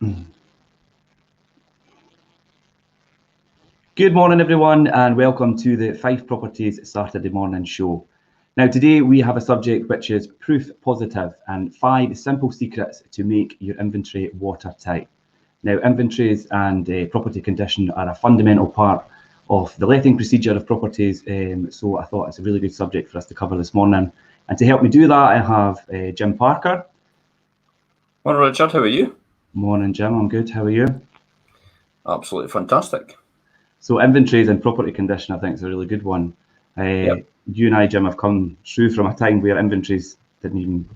Good morning, everyone, and welcome to the Fife Properties Saturday morning show. Now, today we have a subject which is proof positive and 5 simple secrets to make your inventory watertight. Now, inventories and property condition are a fundamental part of the letting procedure of properties, so I thought it's a really good subject for us to cover this morning. And to help me do that, I have Jim Parker. Morning, Richard. How are you? Morning, Jim. I'm good. How are you? Absolutely fantastic. So inventories and property condition, I think, is a really good one. Yep. You and I, Jim, have come through from a time where inventories didn't even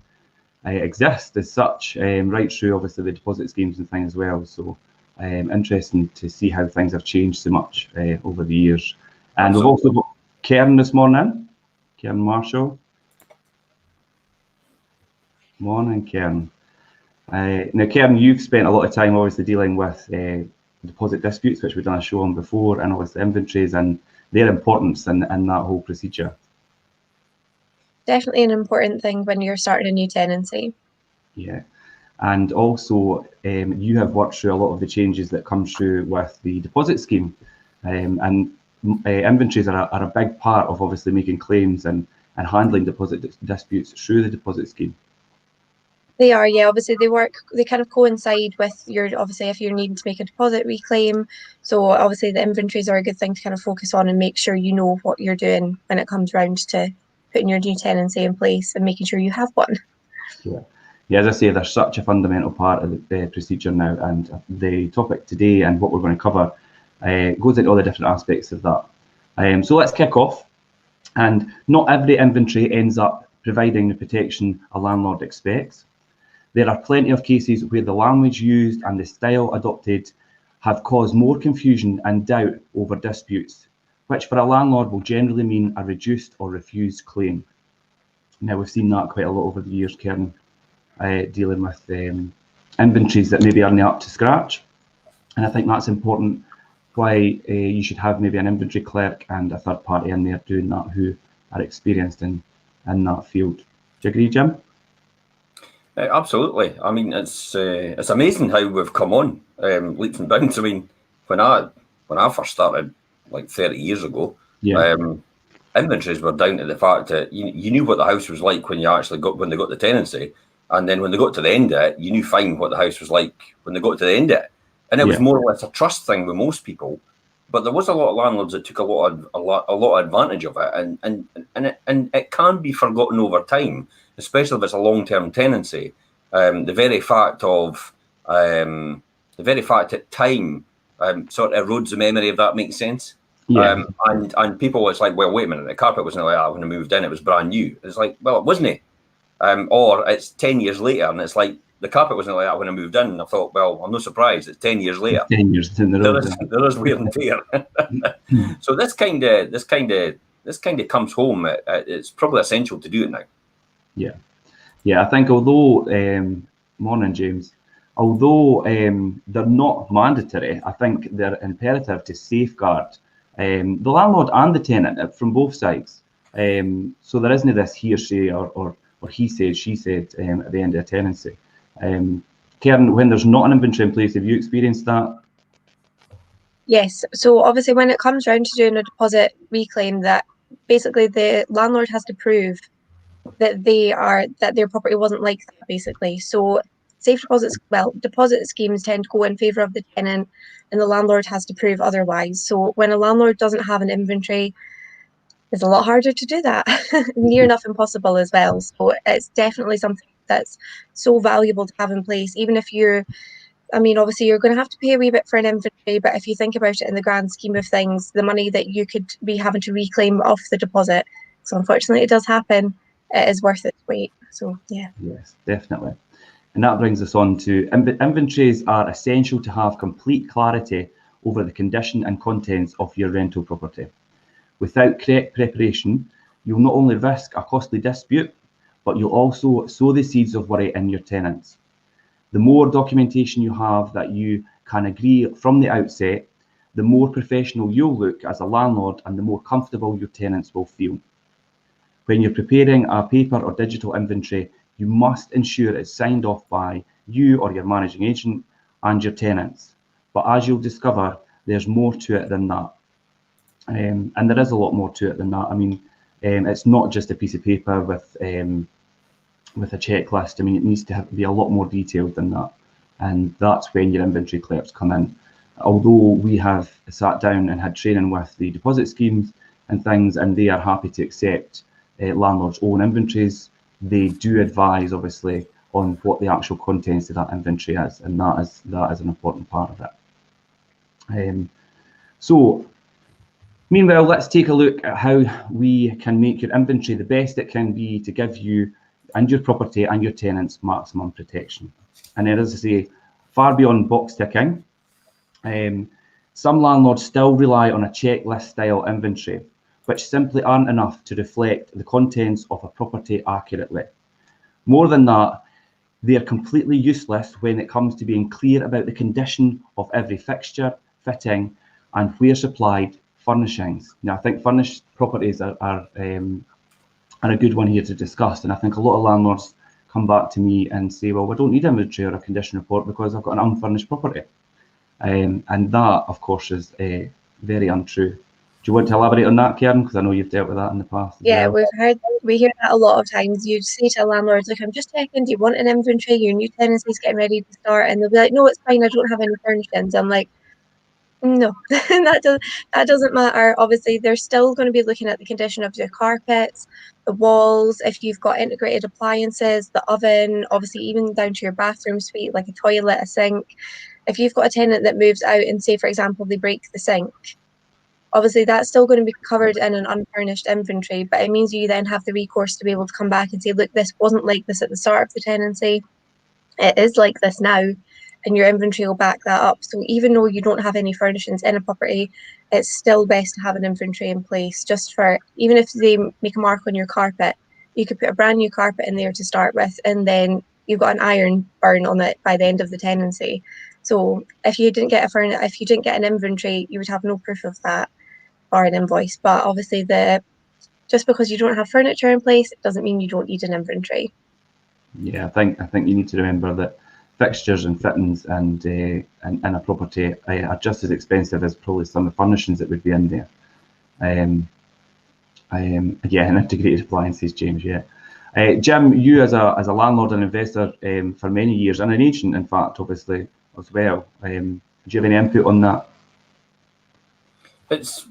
exist as such, right through obviously the deposit schemes and things as well. So interesting to see how things have changed so much over the years. And Absolutely. We've also got Karen this morning, Karen Marshall. Morning, Karen. Now, Karen, you've spent a lot of time obviously dealing with deposit disputes, which we've done a show on before, and obviously inventories and their importance in that whole procedure. Definitely an important thing when you're starting a new tenancy. Yeah, and also you have worked through a lot of the changes that come through with the deposit scheme, and inventories are a big part of obviously making claims and handling deposit disputes through the deposit scheme. They are, yeah. Obviously, they kind of coincide with your, obviously, if you're needing to make a deposit reclaim. So obviously, the inventories are a good thing to kind of focus on and make sure you know what you're doing when it comes round to putting your new tenancy in place and making sure you have one. Yeah, as I say, they're such a fundamental part of the procedure now, and the topic today and what we're going to cover goes into all the different aspects of that. So let's kick off. And not every inventory ends up providing the protection a landlord expects. There are plenty of cases where the language used and the style adopted have caused more confusion and doubt over disputes, which for a landlord will generally mean a reduced or refused claim. Now, we've seen that quite a lot over the years, Karen, dealing with inventories that maybe aren't up to scratch. And I think that's important, why you should have maybe an inventory clerk and a third party in there doing that who are experienced in that field. Do you agree, Jim? Absolutely. I mean, it's amazing how we've come on leaps and bounds. I mean, when I first started like 30 years ago, inventories were down to the fact that you knew what the house was like when they got the tenancy, and then when they got to the end of it, you knew fine what the house was like when they got to the end of it, and it was more or less a trust thing with most people. But there was a lot of landlords that took a lot of advantage of it, and it can be forgotten over time, especially if it's a long-term tenancy. The very fact that time sort of erodes the memory, if that makes sense. Yeah. And people, it's like, well, wait a minute, the carpet wasn't like that when I moved in; it was brand new. It's like, well, it wasn't. Or it's 10 years later, and it's like, the carpet wasn't like that when I moved in. And I thought, well, I'm not surprised. It's 10 years later. 10 years in the road. There is wear and tear. So this kind of comes home. It's probably essential to do it now. Yeah. I think although morning, James. Although they're not mandatory, I think they're imperative to safeguard the landlord and the tenant from both sides. So there isn't this hearsay or he said, she said at the end of a tenancy. Karen, when there's not an inventory in place, have you experienced that? Yes. So obviously, when it comes round to doing a deposit reclaim, that basically the landlord has to prove that their property wasn't like that, basically. So safe deposits, deposit schemes tend to go in favour of the tenant, and the landlord has to prove otherwise. So when a landlord doesn't have an inventory, it's a lot harder to do that. Near enough impossible as well. So it's definitely something that's so valuable to have in place, even if obviously you're going to have to pay a wee bit for an inventory, but if you think about it in the grand scheme of things, the money that you could be having to reclaim off the deposit, so unfortunately it does happen, it is worth its weight. So yeah. Yes, definitely. And that brings us on to inventories are essential to have complete clarity over the condition and contents of your rental property. Without correct preparation, you'll not only risk a costly dispute, but you'll also sow the seeds of worry in your tenants. The more documentation you have that you can agree from the outset, the more professional you'll look as a landlord and the more comfortable your tenants will feel. When you're preparing a paper or digital inventory, you must ensure it's signed off by you or your managing agent and your tenants. But as you'll discover, there's more to it than that. And there is a lot more to it than that. I mean, it's not just a piece of paper with a checklist. I mean, it needs to be a lot more detailed than that. And that's when your inventory clerks come in. Although we have sat down and had training with the deposit schemes and things, and they are happy to accept landlords' own inventories, they do advise, obviously, on what the actual contents of that inventory is, and that is an important part of it. So, meanwhile, let's take a look at how we can make your inventory the best it can be to give you and your property and your tenants maximum protection. And then, as I say, far beyond box ticking, some landlords still rely on a checklist style inventory, which simply aren't enough to reflect the contents of a property accurately. More than that, they are completely useless when it comes to being clear about the condition of every fixture, fitting, and where supplied furnishings. Now, I think furnished properties are a good one here to discuss, and I think a lot of landlords come back to me and say, well, we don't need inventory or a condition report because I've got an unfurnished property. And that, of course, is very untrue. Do you want to elaborate on that, Karen? Because I know you've dealt with that in the past. Yeah, we hear that a lot of times. You say to a landlord, like, I'm just checking, do you want an inventory? Your new tenancy's getting ready to start. And they'll be like, no, it's fine, I don't have any furnishings. I'm like, no, that doesn't matter. Obviously, they're still going to be looking at the condition of your carpets, the walls, if you've got integrated appliances, the oven, obviously even down to your bathroom suite, like a toilet, a sink. If you've got a tenant that moves out and say, for example, they break the sink, obviously that's still going to be covered in an unfurnished inventory, but it means you then have the recourse to be able to come back and say, look, this wasn't like this at the start of the tenancy. It is like this now. And your inventory will back that up. So even though you don't have any furnishings in a property, it's still best to have an inventory in place, just for, even if they make a mark on your carpet, you could put a brand new carpet in there to start with, and then you've got an iron burn on it by the end of the tenancy. So if you didn't get an inventory, you would have no proof of that or an invoice. But obviously, just because you don't have furniture in place, it doesn't mean you don't need an inventory. Yeah, I think you need to remember that fixtures and fittings and a property are just as expensive as probably some of the furnishings that would be in there. And integrated appliances, James. Yeah, Jim, you as a landlord and investor for many years, and an agent, in fact, obviously as well. Do you have any input on that? It's,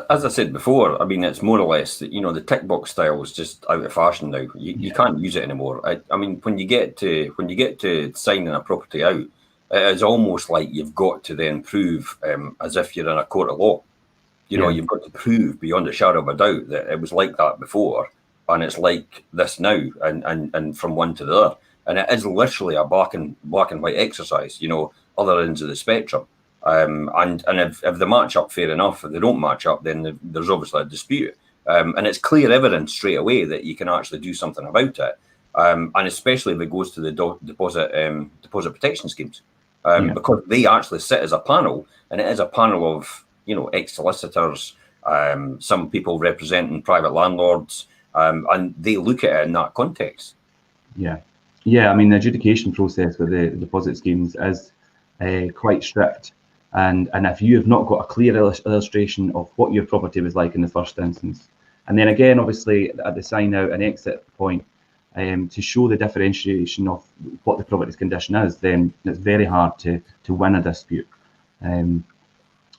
as I said before, I mean, it's more or less that, the tick box style is just out of fashion now. You can't use it anymore. I mean, when you get to signing a property out, it's almost like you've got to then prove, as if you're in a court of law. You've got to prove beyond a shadow of a doubt that it was like that before, and it's like this now, and from one to the other. And it is literally a black and white exercise. Other ends of the spectrum. And if they match up, fair enough. If they don't match up, then there's obviously a dispute. And it's clear evidence straight away that you can actually do something about it. And especially if it goes to the deposit protection schemes, because they actually sit as a panel, and it is a panel of ex-solicitors, some people representing private landlords, and they look at it in that context. Yeah. I mean, the adjudication process with the deposit schemes is quite strict. And if you have not got a clear illustration of what your property was like in the first instance, and then again, obviously, at the sign out and exit point, to show the differentiation of what the property's condition is, then it's very hard to win a dispute. And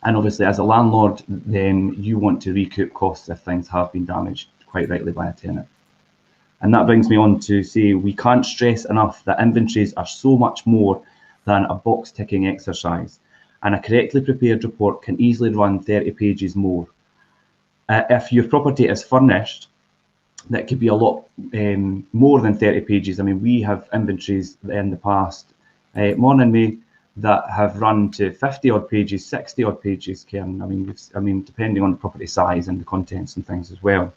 obviously, as a landlord, then you want to recoup costs if things have been damaged, quite rightly, by a tenant. And that brings me on to say we can't stress enough that inventories are so much more than a box ticking exercise. And a correctly prepared report can easily run 30 pages more. If your property is furnished, that could be a lot more than 30 pages. I mean, we have inventories in the past, morning May, that have run to 50 odd pages, 60 odd pages, Karen. I mean, depending on the property size and the contents and things as well.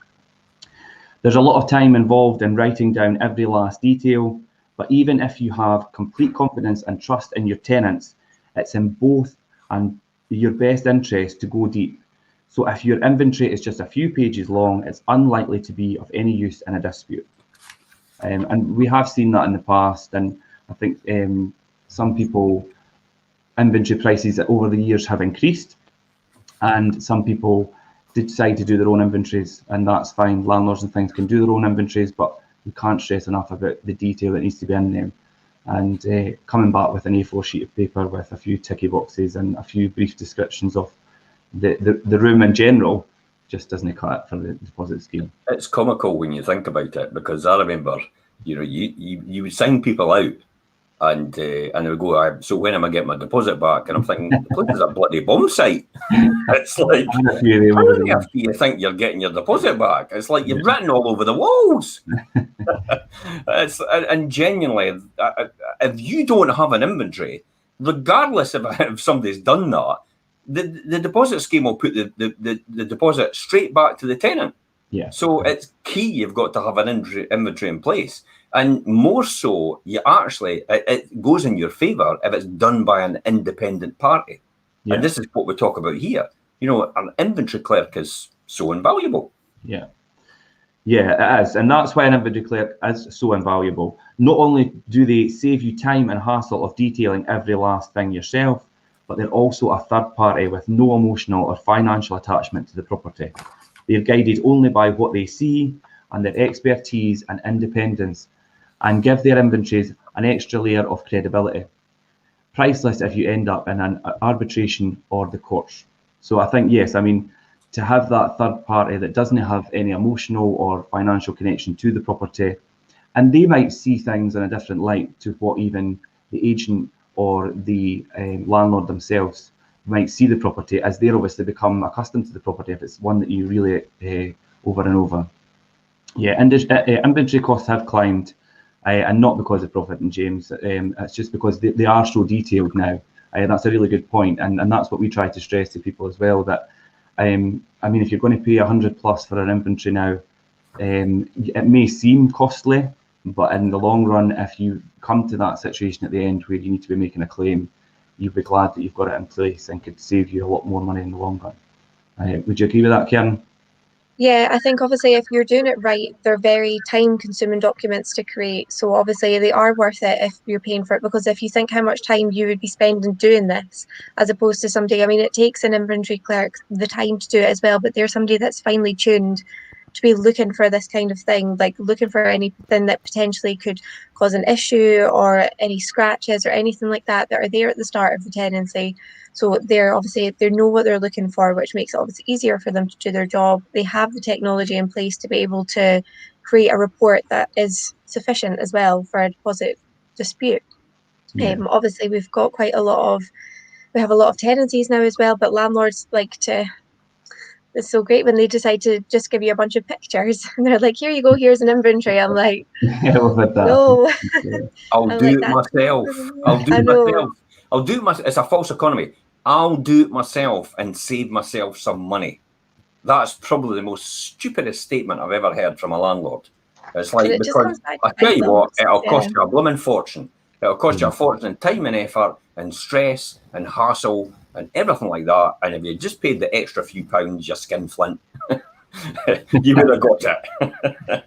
There's a lot of time involved in writing down every last detail, but even if you have complete confidence and trust in your tenants, it's in both and your best interest to go deep. So if your inventory is just a few pages long, it's unlikely to be of any use in a dispute. And we have seen that in the past, and I think some people inventory prices over the years have increased, and some people decide to do their own inventories, and that's fine. Landlords and things can do their own inventories, but you can't stress enough about the detail that needs to be in them. And coming back with an A4 sheet of paper with a few ticky boxes and a few brief descriptions of the room in general just doesn't cut it for the deposit scheme. It's comical when you think about it, because I remember, you would sign people out, and they would go, so when am I getting my deposit back? And I'm thinking, the place is a bloody bomb site. It's like, how many of you think you're getting your deposit back? It's like you've written all over the walls. And genuinely, if you don't have an inventory, regardless of if somebody's done that, the deposit scheme will put the deposit straight back to the tenant. Yeah. So it's key you've got to have an inventory in place. And more so, it goes in your favour if it's done by an independent party. Yeah. And this is what we talk about here. An inventory clerk is so invaluable. Yeah. Yeah, it is. And that's why an inventory clerk is so invaluable. Not only do they save you time and hassle of detailing every last thing yourself, but they're also a third party with no emotional or financial attachment to the property. They're guided only by what they see and their expertise and independence, and give their inventories an extra layer of credibility. Priceless if you end up in an arbitration or the courts. So I think, yes, to have that third party that doesn't have any emotional or financial connection to the property, and they might see things in a different light to what even the agent or the landlord themselves might see the property, as they're obviously become accustomed to the property if it's one that you really over and over. Yeah, inventory costs have climbed, and not because of profit and James, it's just because they are so detailed now. That's a really good point, and that's what we try to stress to people as well, that if you're going to pay $100+ for an inventory now, it may seem costly, but in the long run, if you come to that situation at the end where you need to be making a claim, you'll be glad that you've got it in place and could save you a lot more money in the long run. Would you agree with that, Karen? Yeah, I think obviously if you're doing it right, they're very time-consuming documents to create. So obviously they are worth it if you're paying for it, because if you think how much time you would be spending doing this, as opposed to somebody, it takes an inventory clerk the time to do it as well, but they're somebody that's finely tuned to be looking for this kind of thing, like looking for anything that potentially could cause an issue or any scratches or anything like that are there at the start of the tenancy. So they know what they're looking for, which makes it obviously easier for them to do their job. They have the technology in place to be able to create a report that is sufficient as well for a deposit dispute. Yeah. Obviously we have a lot of tenancies now as well, but landlords it's so great when they decide to just give you a bunch of pictures and they're like, here you go, here's an inventory. I'm like, no. I'll do it myself. It's a false economy. I'll do it myself and save myself some money. That's probably the most stupidest statement I've ever heard from a landlord. It's like, because I tell you what, it'll cost you a blooming fortune. It'll cost you a fortune in time and effort and stress and hassle and everything like that. And if you just paid the extra few pounds, your skin flint, you would have got it.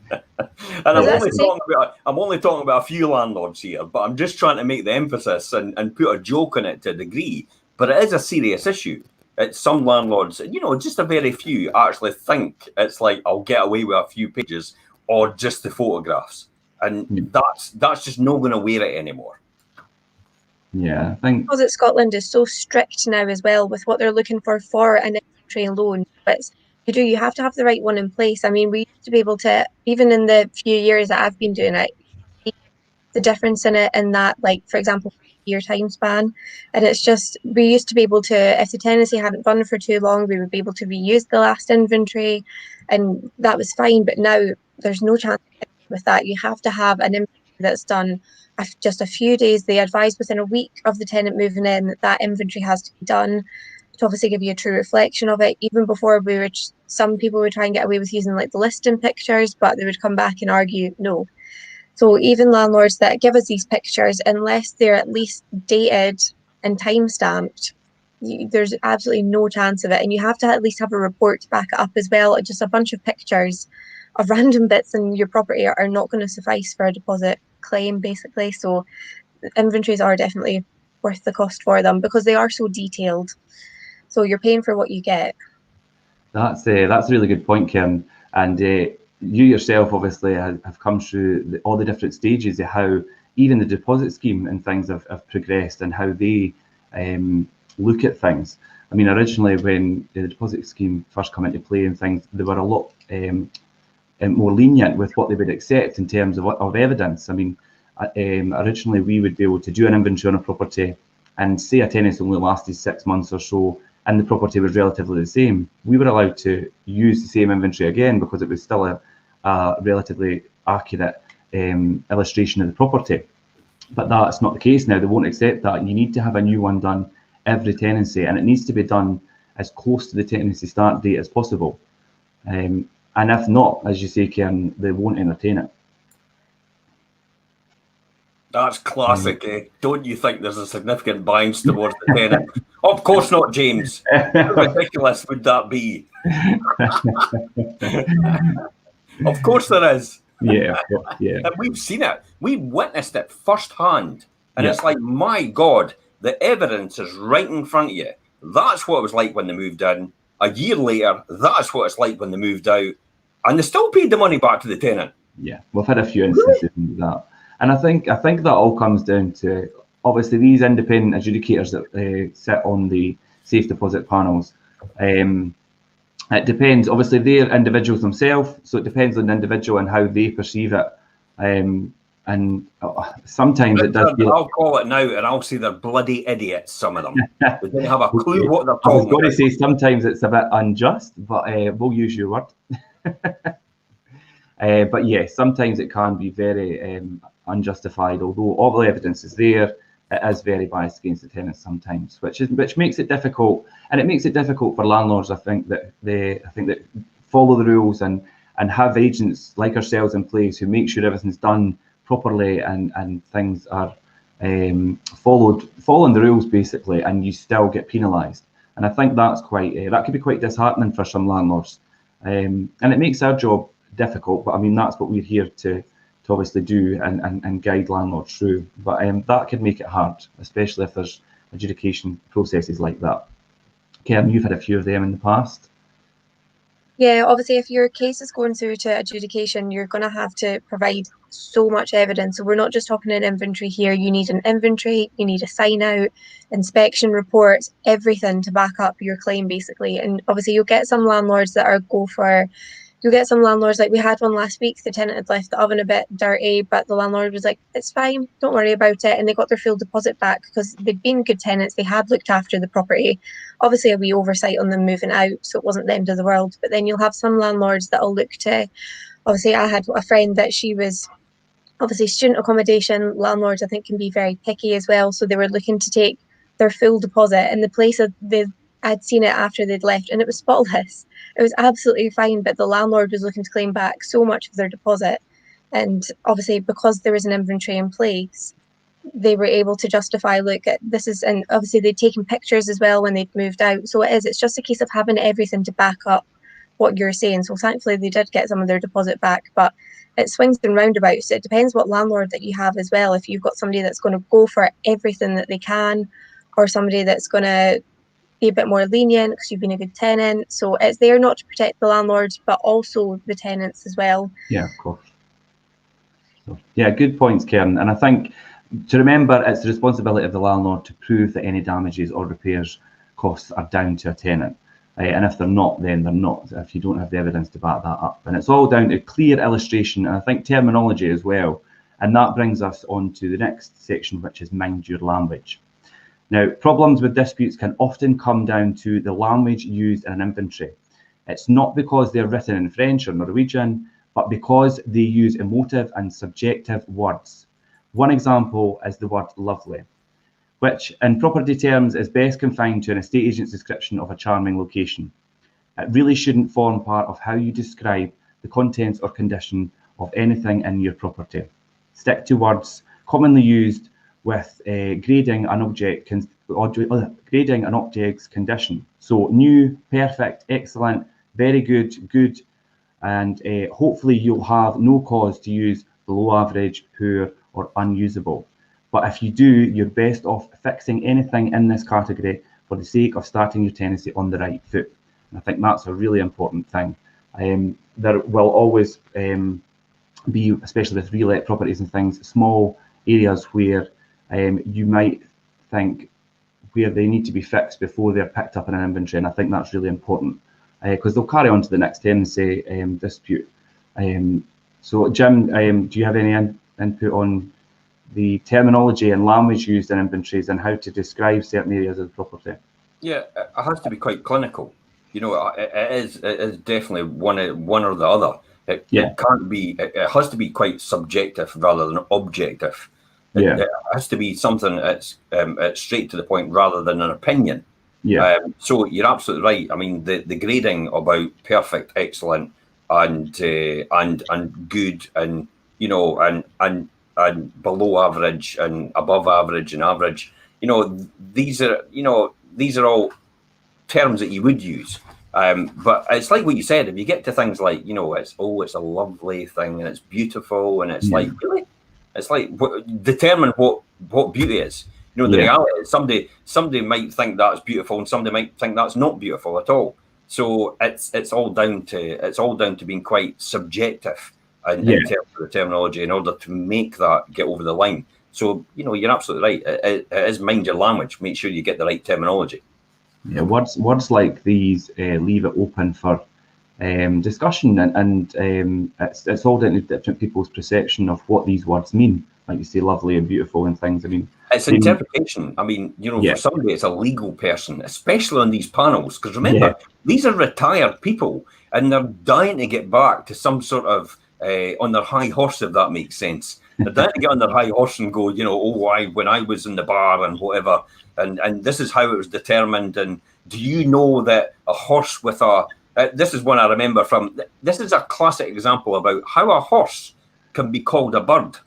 And I'm only talking about a few landlords here, but I'm just trying to make the emphasis and put a joke on it to a degree. But it is a serious issue. It's some landlords, just a very few actually think it's like, I'll get away with a few pages or just the photographs. And that's just not going to wear it anymore. Yeah, I think Deposit Scotland is so strict now as well with what they're looking for an inventory loan. But you have to have the right one in place. We used to be able to, even in the few years that I've been doing it, the difference in it, and that, like, for example, year time span. And it's just, we used to be able to, if the tenancy hadn't run for too long, we would be able to reuse the last inventory, and that was fine. But now there's no chance with that. You have to have an inventory that's done just a few days. They advise within a week of the tenant moving in that inventory has to be done to obviously give you a true reflection of it. Even before, some people would try and get away with using like the listing pictures, but they would come back and argue no. So even landlords that give us these pictures, unless they're at least dated and time stamped, there's absolutely no chance of it. And you have to at least have a report to back it up as well. Just a bunch of pictures of random bits in your property are not going to suffice for a deposit claim, basically. So inventories are definitely worth the cost for them, because they are so detailed. So you're paying for what you get. That's a really good point, Karen. And you yourself obviously have come through all the different stages of how even the deposit scheme and things have progressed, and how they look at things. I mean, originally when the deposit scheme first come into play and things, they were a lot more lenient with what they would accept in terms of evidence. I mean, originally we would be able to do an inventory on a property and say a tenant only lasted 6 months or so, and the property was relatively the same. We were allowed to use the same inventory again because it was still a relatively accurate illustration of the property. But that's not the case now. They won't accept that. You need to have a new one done every tenancy, and it needs to be done as close to the tenancy start date as possible. And if not, as you say, Karen, they won't entertain it. That's classic, eh? Don't you think there's a significant bias towards the tenant? Of course not, James. How ridiculous would that be? Of course there is. Yeah. And we've seen it. We witnessed it firsthand. And it's like, my God, the evidence is right in front of you. That's what it was like when they moved in. A year later, that's what it's like when they moved out. And they still paid the money back to the tenant. Yeah, we've had a few instances of that. And I think that all comes down to, obviously, these independent adjudicators that sit on the safe deposit panels. It depends. Obviously, they're individuals themselves, so it depends on the individual and how they perceive it. And sometimes it does. I'll call it now, and I'll say they're bloody idiots. Some of them. They don't have a clue what they're talking about. I was going to say sometimes it's a bit unjust, but we'll use your word. But yeah, sometimes it can be very unjustified. Although all the evidence is there, it is very biased against the tenants sometimes, which makes it difficult, and it makes it difficult for landlords. I think that follow the rules and have agents like ourselves in place who make sure everything's done properly and things are following the rules basically, and you still get penalised. And I think that's that could be quite disheartening for some landlords, and it makes our job difficult. But I mean, that's what we're here to obviously do and guide landlords through. But that could make it hard, especially if there's adjudication processes like that. Karen, you've had a few of them in the past. Yeah, obviously, if your case is going through to adjudication, you're going to have to provide so much evidence. So we're not just talking an inventory here. You need an inventory, you need a sign out, inspection reports, everything to back up your claim, basically. And obviously, you'll get some landlords that you'll get some landlords, like we had one last week, the tenant had left the oven a bit dirty, but the landlord was like, it's fine, don't worry about it. And they got their full deposit back because they'd been good tenants, they had looked after the property. Obviously a wee oversight on them moving out, so it wasn't the end of the world. But then you'll have some landlords that'll look to, obviously I had a friend that she was, obviously student accommodation, landlords I think can be very picky as well. So they were looking to take their full deposit, and the place I'd seen it after they'd left and it was spotless. It was absolutely fine, but the landlord was looking to claim back so much of their deposit. And obviously, because there was an inventory in place, they were able to justify, look, this is, and obviously they'd taken pictures as well when they'd moved out. So it's just a case of having everything to back up what you're saying. So thankfully they did get some of their deposit back, but it swings and roundabouts. It depends what landlord that you have as well. If you've got somebody that's going to go for everything that they can, or somebody that's going to be a bit more lenient because you've been a good tenant. So it's there not to protect the landlords, but also the tenants as well. Yeah, of course. So, yeah, good points, Karen. And I think to remember, it's the responsibility of the landlord to prove that any damages or repairs costs are down to a tenant. And if they're not, then they're not, if you don't have the evidence to back that up. And it's all down to clear illustration, and I think terminology as well. And that brings us on to the next section, which is mind your language. Now, problems with disputes can often come down to the language used in an inventory. It's not because they're written in French or Norwegian, but because they use emotive and subjective words. One example is the word lovely, which in property terms is best confined to an estate agent's description of a charming location. It really shouldn't form part of how you describe the contents or condition of anything in your property. Stick to words commonly used with grading an object's condition. So new, perfect, excellent, very good, good, and hopefully you'll have no cause to use below average, poor, or unusable. But if you do, you're best off fixing anything in this category for the sake of starting your tenancy on the right foot. And I think that's a really important thing. There will always be, especially with relet properties and things, small areas where you might think where they need to be fixed before they're picked up in an inventory, and I think that's really important because they'll carry on to the next tenancy dispute. So Jim, do you have any input on the terminology and language used in inventories and how to describe certain areas of the property? Yeah, it has to be quite clinical. You know, it is definitely one or the other. It can't be. It has to be quite subjective rather than objective. It has to be something that's straight to the point rather than an opinion. So you're absolutely right. I mean, the grading about perfect, excellent, and good, and you know, and below average, and above average, and average. You know, these are all terms that you would use. But it's like what you said. If you get to things like, you know, it's a lovely thing and it's beautiful, and it's like, really, it's like determine what beauty is. You know, the reality is somebody might think that's beautiful and somebody might think that's not beautiful at all. So it's all down to being quite subjective in terms of the terminology in order to make that get over the line. So, you know, you're absolutely right. It is mind your language. Make sure you get the right terminology. Yeah, words like these leave it open for discussion, and it's all down to different people's perception of what these words mean. Like you say, lovely and beautiful and things. I mean, it's interpretation. I mean, you know, for somebody, it's a legal person, especially on these panels, because remember, these are retired people, and they're dying to get back to some sort of on their high horse, if that makes sense. They're dying to get on their high horse and go, you know, when I was in the bar and whatever, and this is how it was determined. And do you know that a horse with a this is one I remember from. This is a classic example about how a horse can be called a bird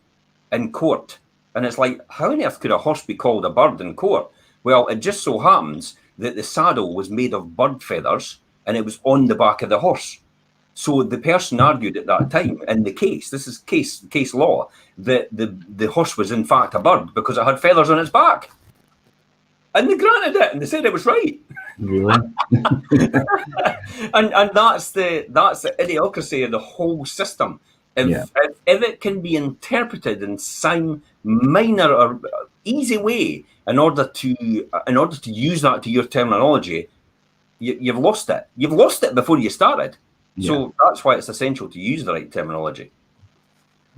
in court. And it's like, how on earth could a horse be called a bird in court? Well, it just so happens that the saddle was made of bird feathers and it was on the back of the horse. So the person argued at that time in the case, this is case law, that the horse was in fact a bird because it had feathers on its back. And they granted it and they said it was right. Really? and that's the idiocracy of the whole system. If it can be interpreted in some minor or easy way in order to use that to your terminology, you've lost it. You've lost it before you started. So that's why it's essential to use the right terminology.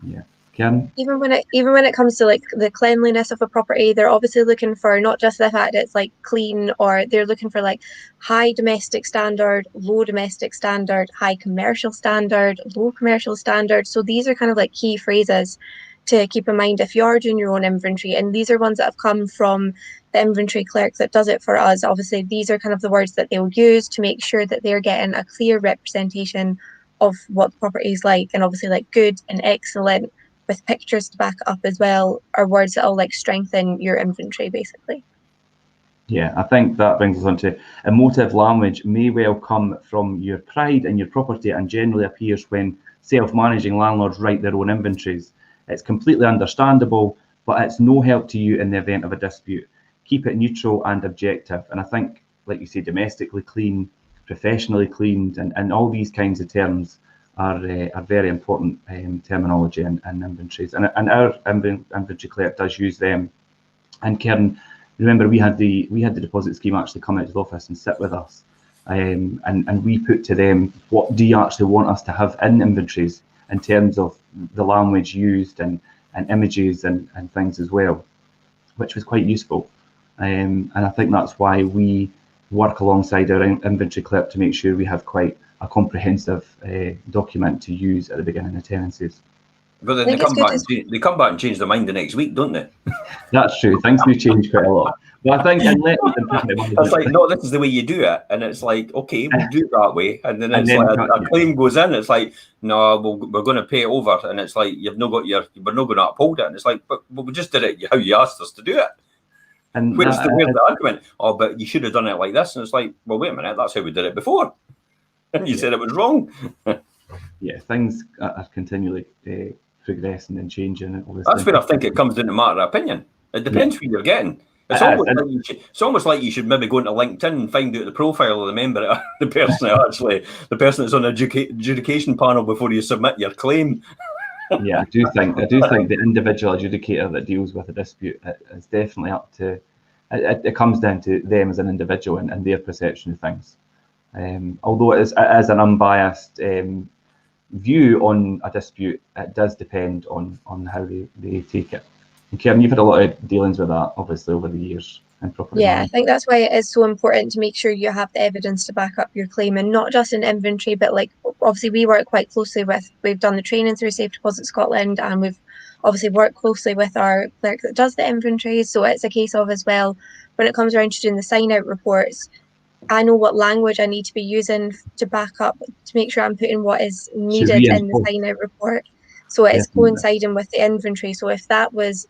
Yeah. Karen? Even when it comes to like the cleanliness of a property, they're obviously looking for not just the fact it's like clean, or they're looking for like high domestic standard, low domestic standard, high commercial standard, low commercial standard. So these are kind of like key phrases to keep in mind if you are doing your own inventory. And these are ones that have come from the inventory clerk that does it for us. Obviously, these are kind of the words that they'll use to make sure that they're getting a clear representation of what the property is like. And obviously like good and excellent, with pictures to back up as well, are words that will like strengthen your inventory basically. Yeah, I think that brings us on to emotive language may well come from your pride in your property and generally appears when self-managing landlords write their own inventories. It's completely understandable, but it's no help to you in the event of a dispute. Keep it neutral and objective. And I think, like you say, domestically clean, professionally cleaned, and all these kinds of terms are very important terminology in inventories, and our inventory clerk does use them. And Karen, remember we had the deposit scheme actually come out to the office and sit with us, and we put to them, what do you actually want us to have in inventories in terms of the language used and images and things as well, which was quite useful. And I think that's why we work alongside our inventory clerk to make sure we have quite a comprehensive document to use at the beginning of tenancies. But then they come back and change their mind the next week, don't they? That's true. Things do change quite a lot. But I think it's like, no, this is the way you do it, and it's like, okay, we'll do it that way, and then it's like a claim goes in. It's like, no, we're going to pay it over, and it's like we're not going to uphold it, and it's like, but we just did it how you asked us to do it. And where's the argument? Oh, but you should have done it like this, and it's like, well, wait a minute, that's how we did it before. And you said it was wrong. Yeah, things are continually progressing and changing. That's where I think it comes into matter of opinion. It depends who you're getting. It's almost like you should maybe go into LinkedIn and find out the profile of the member, the person that's on the adjudication panel before you submit your claim. Yeah, I do think the individual adjudicator that deals with a dispute is definitely up to. It comes down to them as an individual and their perception of things. Although it is an unbiased view on a dispute, it does depend on how they take it. And Karen, you've had a lot of dealings with that, obviously, over the years in property management. I think that's why it is so important to make sure you have the evidence to back up your claim, and not just in inventory, but like obviously we work quite closely we've done the training through Safe Deposit Scotland, and we've obviously worked closely with our clerk that does the inventory. So it's a case of as well, when it comes around to doing the sign out reports, I know what language I need to be using to back up, to make sure I'm putting what is needed in the sign out report. So it's coinciding with the inventory. So if that was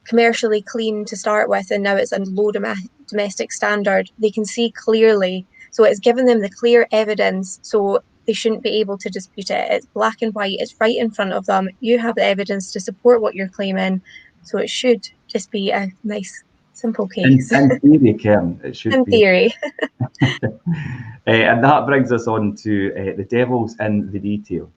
commercially clean to start with and now it's a low domestic standard, they can see clearly. So it's given them the clear evidence, so they shouldn't be able to dispute it. It's black and white, it's right in front of them. You have the evidence to support what you're claiming, so it should just be a nice simple case. In theory, Karen, it should be. In theory. And that brings us on to the devil's in the detail.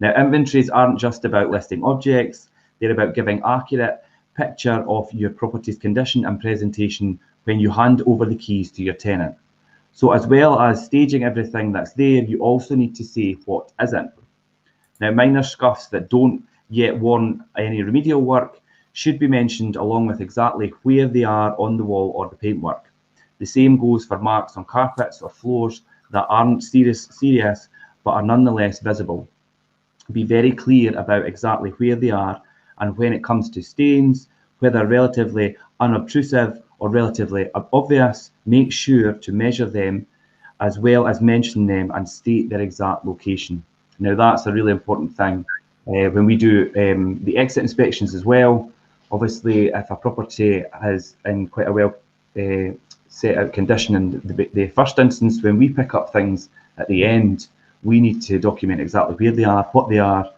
Now, inventories aren't just about listing objects, they're about giving accurate picture of your property's condition and presentation when you hand over the keys to your tenant. So as well as staging everything that's there, you also need to say what isn't. Now, minor scuffs that don't yet warrant any remedial work should be mentioned along with exactly where they are on the wall or the paintwork. The same goes for marks on carpets or floors that aren't serious but are nonetheless visible. Be very clear about exactly where they are, and when it comes to stains, whether relatively unobtrusive or relatively obvious, make sure to measure them as well as mention them and state their exact location. Now that's a really important thing. When we do the exit inspections as well, obviously if a property is in quite a well set out condition in the first instance, when we pick up things at the end, we need to document exactly where they are, what they are,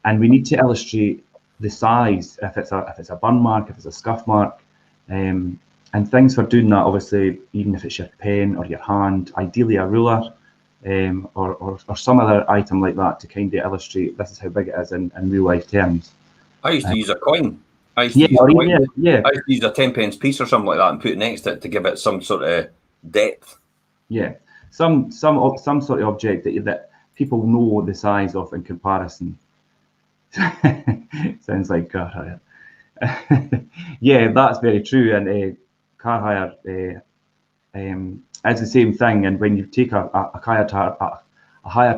and we need to illustrate the size, if it's a burn mark, if it's a scuff mark, and things for doing that, obviously, even if it's your pen or your hand, ideally a ruler or some other item like that to kind of illustrate this is how big it is in real life terms. I used to use a coin. I used to use a 10p piece or something like that and put it next to it to give it some sort of depth. Yeah, some sort of object that people know the size of in comparison. Sounds like car hire. Yeah, that's very true. And car hire is the same thing. And when you take a hired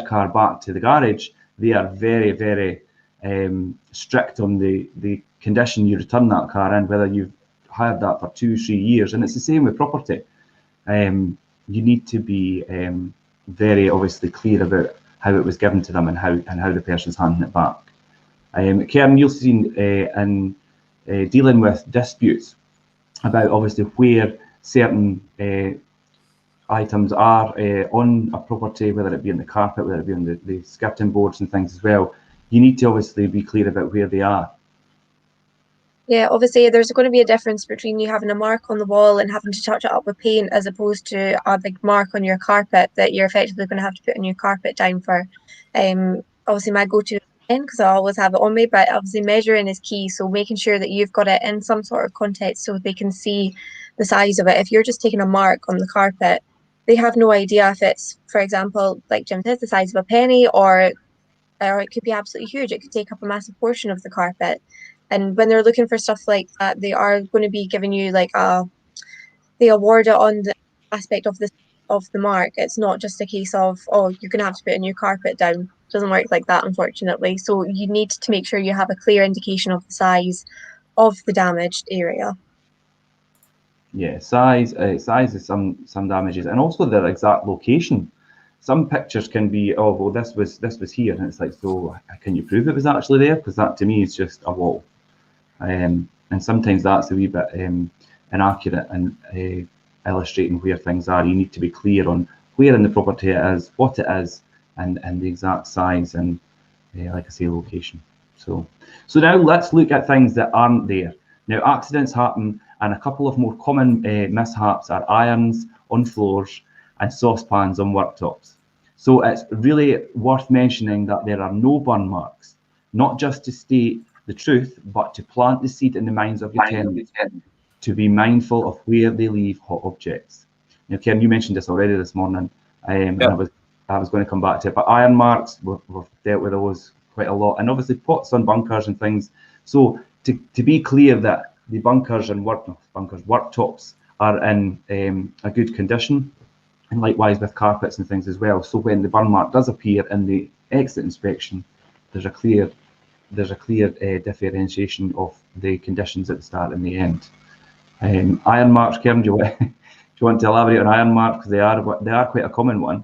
car back to the garage, they are very, very strict on the condition you return that car in, whether you've hired that for 2-3 years. And it's the same with property. You need to be very obviously clear about how it was given to them and how the person's handing it back. Karen, you've seen in dealing with disputes about obviously where certain items are on a property, whether it be in the carpet, whether it be on the skirting boards and things as well. You need to obviously be clear about where they are. Yeah, obviously there's going to be a difference between you having a mark on the wall and having to touch it up with paint as opposed to a big mark on your carpet that you're effectively going to have to put a new carpet down for. Obviously my go-to because I always have it on me, but obviously measuring is key. So making sure that you've got it in some sort of context so they can see the size of it. If you're just taking a mark on the carpet, they have no idea if it's, for example, like Jim says, the size of a penny, or it could be absolutely huge. It could take up a massive portion of the carpet. And when they're looking for stuff like that, they are going to be giving you like they award it on the aspect of the mark. It's not just a case of, oh, you're going to have to put a new carpet down. It doesn't work like that, unfortunately. So you need to make sure you have a clear indication of the size of the damaged area. Yeah, size is some damages, and also their exact location. Some pictures can be, oh well, this was here, and it's like, so can you prove it was actually there? Because that to me is just a wall, and sometimes that's a wee bit inaccurate and illustrating where things are. You need to be clear on where in the property it is, what it is, and the exact size and like I say, location. So now let's look at things that aren't there. Now, accidents happen, and a couple of more common mishaps are irons on floors and saucepans on worktops. So it's really worth mentioning that there are no burn marks, not just to state the truth, but to plant the seed in the minds of your tenants to be mindful of where they leave hot objects. Now, Ken, you mentioned this already this morning, and I was going to come back to it, but iron marks, we've dealt with those quite a lot, and obviously pots on bunkers and things. So to be clear that the bunkers and worktops are in a good condition, and likewise with carpets and things as well. So when the burn mark does appear in the exit inspection, there's a clear differentiation of the conditions at the start and the end. Iron marks, Karen, do you want to elaborate on iron marks? They are quite a common one.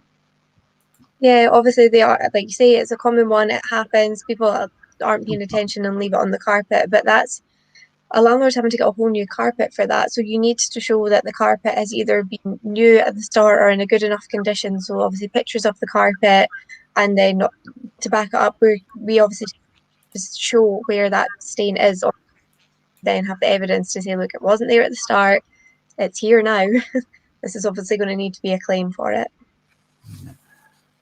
Yeah, obviously they are, like you say, it's a common one. It happens. People aren't paying attention and leave it on the carpet, but that's a landlord's having to get a whole new carpet for that. So you need to show that the carpet has either been new at the start or in a good enough condition. So obviously pictures of the carpet, and then to back it up, we obviously just show where that stain is, or then have the evidence to say, look, it wasn't there at the start, it's here now. This is obviously going to need to be a claim for it.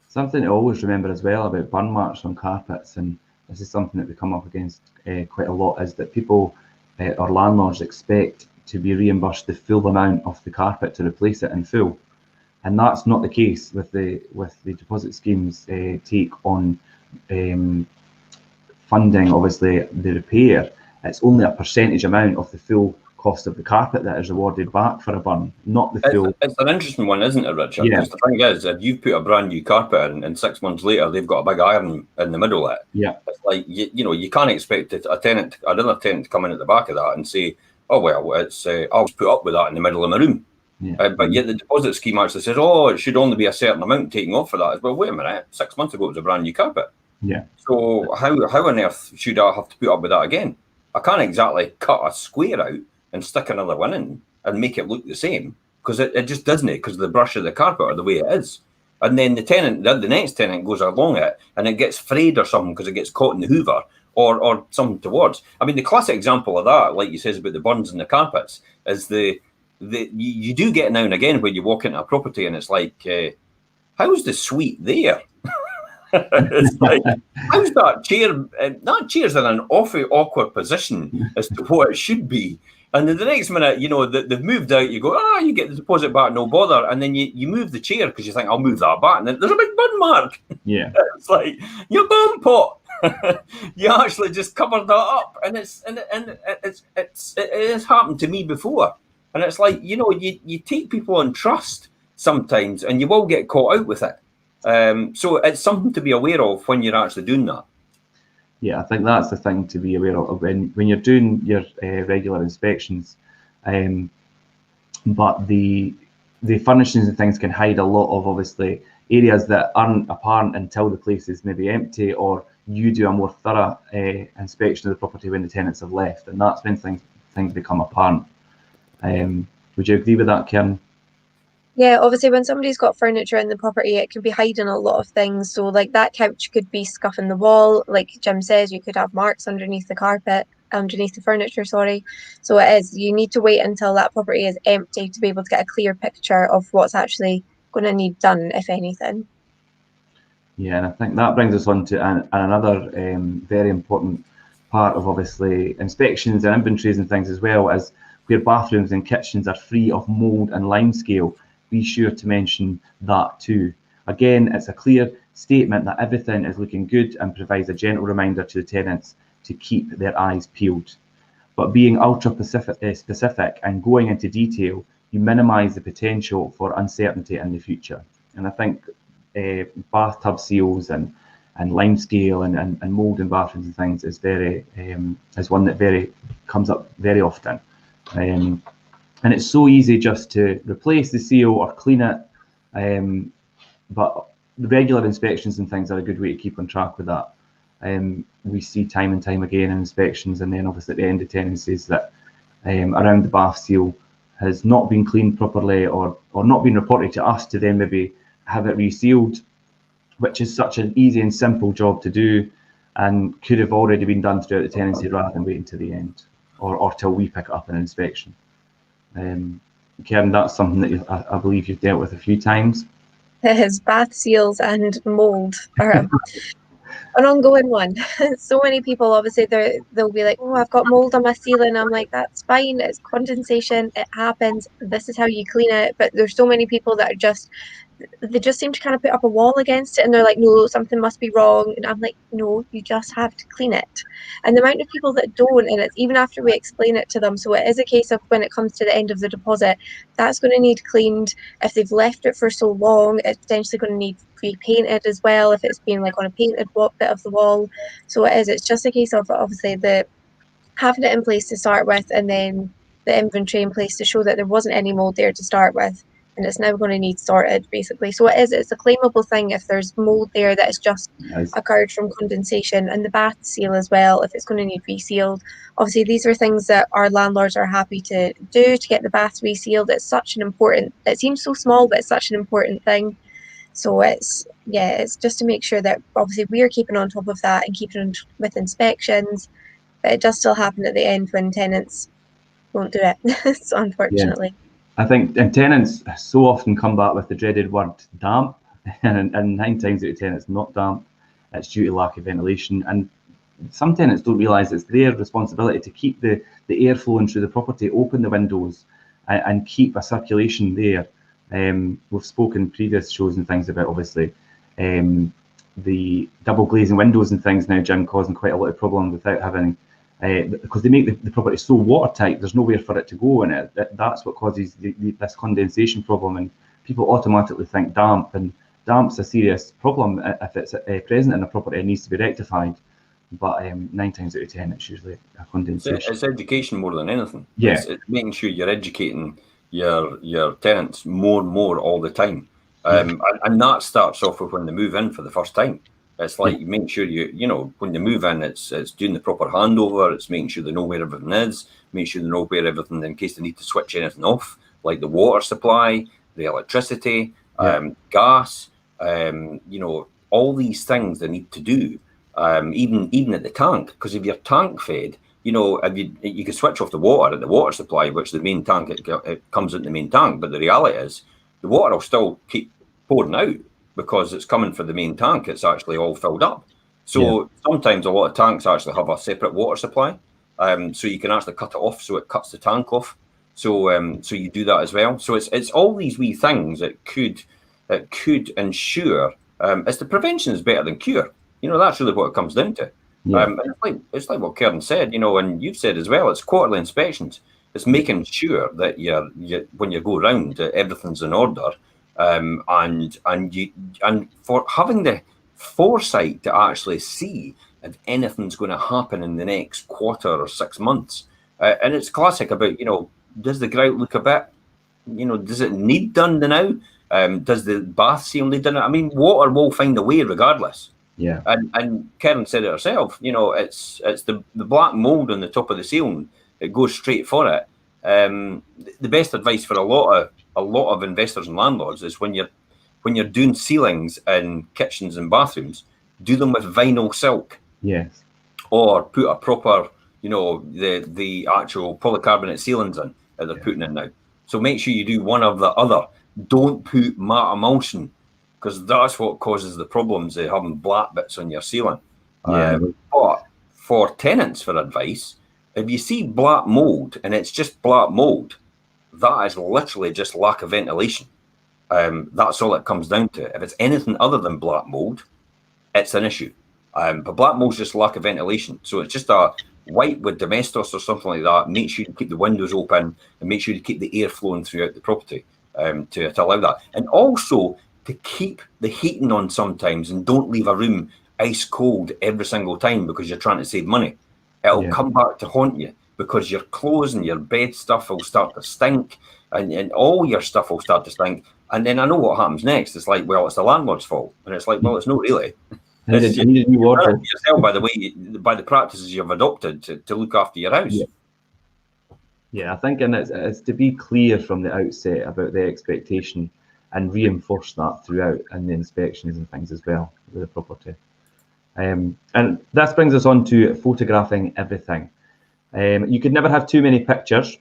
Something to always remember as well about burn marks on carpets, and this is something that we come up against quite a lot, is that people or landlords expect to be reimbursed the full amount of the carpet to replace it in full, and that's not the case with the deposit schemes take on funding obviously the repair. It's only a percentage amount of the full cost of the carpet that is awarded back for a burn, not the full. It's an interesting one, isn't it, Richard? Because the thing is, if you've put a brand new carpet in and 6 months later they've got a big iron in the middle of it, it's like you can't expect another tenant to come in at the back of that and say, oh well, it's I'll just put up with that in the middle of my room. But yet the deposit scheme actually says, oh, it should only be a certain amount taken off for that. Well, wait a minute, 6 months ago it was a brand new carpet. So how on earth should I have to put up with that again? I can't exactly cut a square out and stick another one in and make it look the same, because it just doesn't, because of the brush of the carpet or the way it is. And then the next tenant goes along it and it gets frayed or something because it gets caught in the hoover or something towards. I mean, the classic example of that, like you says about the burns and the carpets, is you do get now and again when you walk into a property and it's like, how's the suite there? It's like, how's that chair? That chair's in an awfully awkward position as to what it should be. And then the next minute, they've moved out, you go, you get the deposit back, no bother. And then you move the chair because you think, I'll move that back. And then there's a big burn mark. Yeah. It's like, your bum pot. You actually just covered that up. And it has happened to me before. And it's like, you take people on trust sometimes and you will get caught out with it. So it's something to be aware of when you're actually doing that. Yeah, I think that's the thing to be aware of when you're doing your regular inspections. But the furnishings and things can hide a lot of obviously areas that aren't apparent until the place is maybe empty, or you do a more thorough inspection of the property when the tenants have left, and that's when things become apparent. Would you agree with that, Karen? Yeah, obviously when somebody's got furniture in the property, it could be hiding a lot of things. So like that couch could be scuffing the wall. Like Jim says, you could have marks underneath the furniture, sorry. So you need to wait until that property is empty to be able to get a clear picture of what's actually going to need done, if anything. Yeah, and I think that brings us on to another very important part of obviously inspections and inventories and things as well, as where bathrooms and kitchens are free of mould and limescale. Be sure to mention that too. Again, it's a clear statement that everything is looking good and provides a gentle reminder to the tenants to keep their eyes peeled. But being ultra specific and going into detail, you minimise the potential for uncertainty in the future. And I think bathtub seals and limescale and mould in bathrooms and things is one that comes up very often. And it's so easy just to replace the seal or clean it, but the regular inspections and things are a good way to keep on track with that. We see time and time again in inspections, and then obviously at the end of tenancies, that around the bath seal has not been cleaned properly or not been reported to us to then maybe have it resealed, which is such an easy and simple job to do and could have already been done throughout the tenancy rather than waiting to the end. or till we pick it up in inspection. Karen, that's something that I believe you've dealt with a few times. His bath seals and mold are an ongoing one. So many people, obviously, they'll be like, oh, I've got mold on my ceiling. I'm like, that's fine. It's condensation. It happens. This is how you clean it. But there's so many people that are they just seem to kind of put up a wall against it, and they're like, no, something must be wrong. And I'm like, no, you just have to clean it. And the amount of people that don't, and it's even after we explain it to them. So it is a case of when it comes to the end of the deposit, that's going to need cleaned. If they've left it for so long, it's potentially going to need repainted as well if it's been like on a painted bit of the wall. So it's just a case of obviously having it in place to start with, and then the inventory in place to show that there wasn't any mold there to start with, and it's now going to need sorted, basically. So it's a claimable thing if there's mold there that has just occurred from condensation, and the bath seal as well, if it's going to need resealed. Obviously, these are things that our landlords are happy to do to get the baths resealed. It's such an important, it seems so small, but it's such an important thing. So it's just to make sure that obviously we're keeping on top of that and keeping on with inspections. But it does still happen at the end when tenants won't do it. So unfortunately. Yeah. I think tenants so often come back with the dreaded word damp, and 9 times out of 10 it's not damp. It's due to lack of ventilation, and some tenants don't realise it's their responsibility to keep the air flowing through the property, open the windows, and keep a circulation there. We've spoken in previous shows and things about obviously the double glazing windows and things now, Jim, causing quite a lot of problems without having, because they make the property so watertight, there's nowhere for it to go, and that's what causes this condensation problem, and people automatically think damp, and damp's a serious problem if it's present in a property and needs to be rectified. But 9 times out of 10 it's usually a condensation. It's education more than anything. Yeah. It's making sure you're educating your tenants more and more all the time. And that starts off with when they move in for the first time. It's like you make sure you know when they move in, it's doing the proper handover. It's making sure they know where everything is. Make sure they know where everything, in case they need to switch anything off, like the water supply, the electricity, gas. You know, all these things they need to do. Even at the tank, because if you're tank fed, you know, if you can switch off the water at the water supply, which the main tank it comes in the main tank. But the reality is, the water will still keep pouring out because it's coming from the main tank. It's actually all filled up. So sometimes a lot of tanks actually have a separate water supply. So you can actually cut it off, so it cuts the tank off. So you do that as well. So it's all these wee things that could ensure. It's the prevention is better than cure. You know, that's really what it comes down to. And it's like what Karen said, you know, and you've said as well, it's quarterly inspections. It's making sure that when you go around, everything's in order, and for having the foresight to actually see if anything's going to happen in the next quarter or 6 months. And it's classic about, you know, does the grout look a bit, you know, does it need done now? Does the bath seal need done? I mean, water will find a way regardless. Yeah. And Karen said it herself, you know, it's the black mold on the top of the ceiling. It goes straight for it. The best advice for a lot of investors and landlords is when you're doing ceilings in kitchens and bathrooms, do them with vinyl silk. Yes. Or put a proper, you know, the actual polycarbonate ceilings in that they're putting in now. So make sure you do one or the other. Don't put matte emulsion, because that's what causes the problems of having black bits on your ceiling. But for tenants, for advice, if you see black mold and it's just black mold, that is literally just lack of ventilation. That's all it comes down to. If it's anything other than black mold, it's an issue. But black mold is just lack of ventilation. So it's just a white with domestos or something like that. Make sure you keep the windows open and make sure you keep the air flowing throughout the property to allow that. And also to keep the heating on sometimes, and don't leave a room ice cold every single time because you're trying to save money. It'll come back to haunt you because your clothes and your bed stuff will start to stink, and all your stuff will start to stink. And then I know what happens next. It's like, well, it's the landlord's fault. And it's like, well, it's not really. I need a new wardrobe. Yourself by the practices you've adopted to look after your house. Yeah, I think, and it's to be clear from the outset about the expectation and reinforce that throughout in the inspections and things as well with the property. And that brings us on to photographing everything. You could never have too many pictures.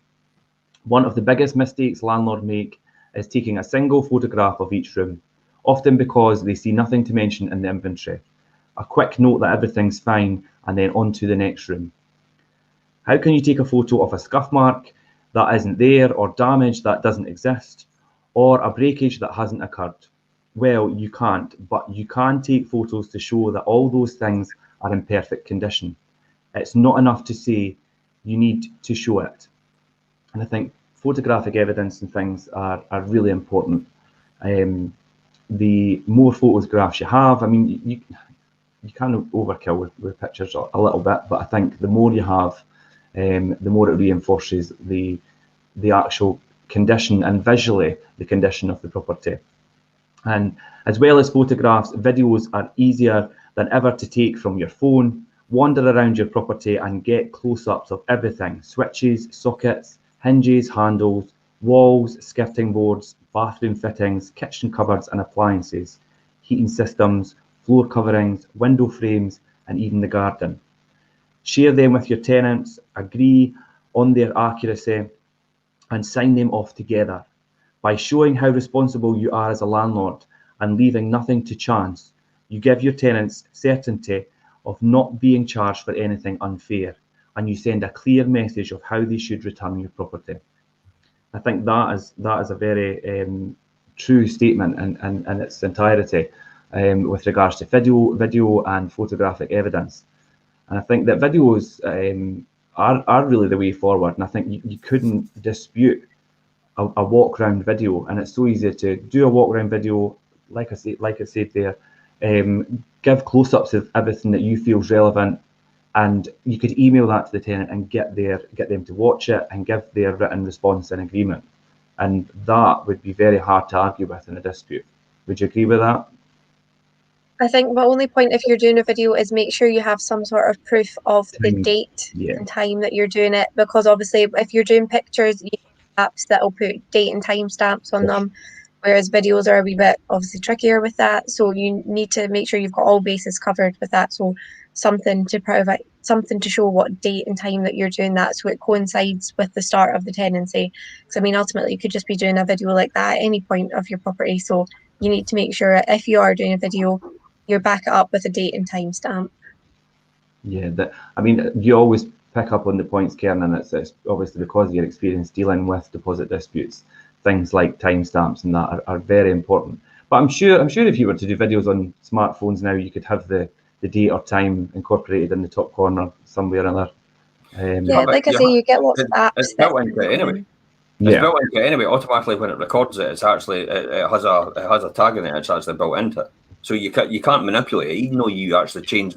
One of the biggest mistakes landlords make is taking a single photograph of each room, often because they see nothing to mention in the inventory. A quick note that everything's fine, and then on to the next room. How can you take a photo of a scuff mark that isn't there, or damage that doesn't exist, or a breakage that hasn't occurred? Well, you can't, but you can take photos to show that all those things are in perfect condition. It's not enough to say, you need to show it. And I think photographic evidence and things are really important. The more photographs you have, I mean, you can overkill with pictures a little bit, but I think the more you have, the more it reinforces the actual condition and visually the condition of the property. And as well as photographs, videos are easier than ever to take from your phone. Wander around your property and get close-ups of everything: switches, sockets, hinges, handles, walls, skirting boards, bathroom fittings, kitchen cupboards and appliances, heating systems, floor coverings, window frames, and even the garden. Share them with your tenants, agree on their accuracy, and sign them off together. By showing how responsible you are as a landlord and leaving nothing to chance, you give your tenants certainty of not being charged for anything unfair, and you send a clear message of how they should return your property. I think that is a very true statement in its entirety with regards to video and photographic evidence. And I think that videos are really the way forward. And I think you couldn't dispute a walk around video, and it's so easy to do a walk around video, like I said there, give close-ups of everything that you feel is relevant, and you could email that to the tenant and get them to watch it and give their written response and agreement. And that would be very hard to argue with in a dispute. Would you agree with that? I think my only point if you're doing a video is make sure you have some sort of proof of the date and time that you're doing it, because obviously if you're doing pictures, you have apps that will put date and time stamps on them, whereas videos are a wee bit obviously trickier with that. So you need to make sure you've got all bases covered with that. So something to show what date and time that you're doing that, so it coincides with the start of the tenancy. Because I mean, ultimately you could just be doing a video like that at any point of your property. So you need to make sure if you are doing a video, you back it up with a date and time stamp. Yeah, I mean, you always pick up on the points, Karen, and it's obviously because of your experience dealing with deposit disputes. Things like timestamps and that are very important. But I'm sure if you were to do videos on smartphones now, you could have the date or time incorporated in the top corner somewhere or other. Yeah, like I say, you get lots of apps. It's built into it anyway. It's built into it anyway. Automatically, when it records it, it's actually it has a tag in it. It's actually built into it. So you can't manipulate it, even though you actually change